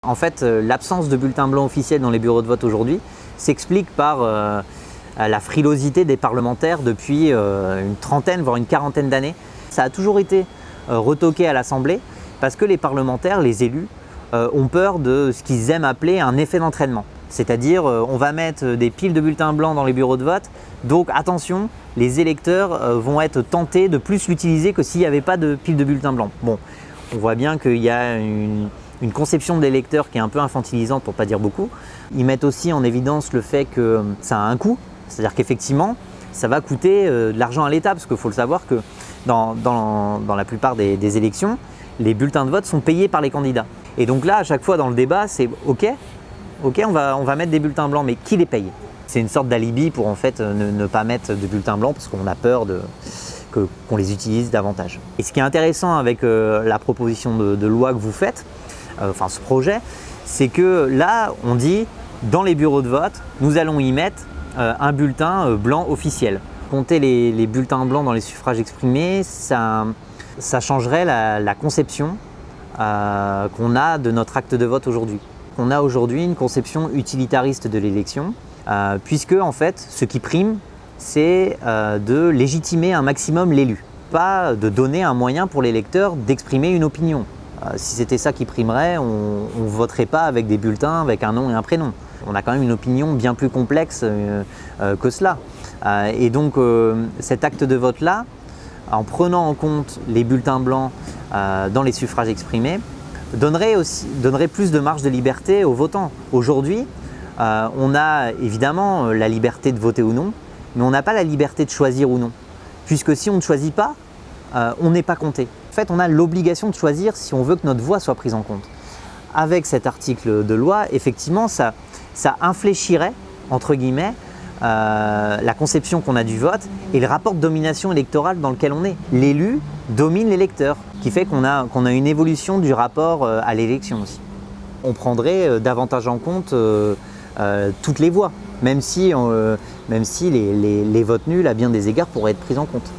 En fait, l'absence de bulletins blancs officiels dans les bureaux de vote aujourd'hui s'explique par la frilosité des parlementaires depuis une trentaine, voire une quarantaine d'années. Ça a toujours été retoqué à l'Assemblée parce que les parlementaires, les élus, ont peur de ce qu'ils aiment appeler un effet d'entraînement. C'est-à-dire, on va mettre des piles de bulletins blancs dans les bureaux de vote, donc attention, les électeurs vont être tentés de plus l'utiliser que s'il n'y avait pas de piles de bulletins blancs. Bon, on voit bien qu'il y a une conception de l'électeur qui est un peu infantilisante pour ne pas dire beaucoup. Ils mettent aussi en évidence le fait que ça a un coût, c'est-à-dire qu'effectivement, ça va coûter de l'argent à l'État, parce qu'il faut le savoir que dans la plupart des élections, les bulletins de vote sont payés par les candidats. Et donc là, à chaque fois dans le débat, c'est OK, on va mettre des bulletins blancs, mais qui les paye? C'est une sorte d'alibi pour en fait ne pas mettre de bulletins blancs parce qu'on a peur qu'on les utilise davantage. Et ce qui est intéressant avec la proposition de loi que vous faites, enfin ce projet, c'est que là, on dit dans les bureaux de vote, nous allons y mettre un bulletin blanc officiel. Compter les bulletins blancs dans les suffrages exprimés, ça changerait la conception qu'on a de notre acte de vote aujourd'hui. On a aujourd'hui une conception utilitariste de l'élection, puisque en fait, ce qui prime, c'est de légitimer un maximum l'élu, pas de donner un moyen pour l'électeur d'exprimer une opinion. Si c'était ça qui primerait, on ne voterait pas avec des bulletins avec un nom et un prénom. On a quand même une opinion bien plus complexe que cela. Et donc cet acte de vote-là, en prenant en compte les bulletins blancs dans les suffrages exprimés, donnerait plus de marge de liberté aux votants. Aujourd'hui, on a évidemment la liberté de voter ou non, mais on n'a pas la liberté de choisir ou non. Puisque si on ne choisit pas, on n'est pas compté. En fait, on a l'obligation de choisir si on veut que notre voix soit prise en compte. Avec cet article de loi, effectivement, ça infléchirait, entre guillemets, la conception qu'on a du vote et le rapport de domination électorale dans lequel on est. L'élu domine l'électeur, qui fait qu'on a une évolution du rapport à l'élection aussi. On prendrait davantage en compte toutes les voix, même si les votes nuls, à bien des égards, pourraient être pris en compte.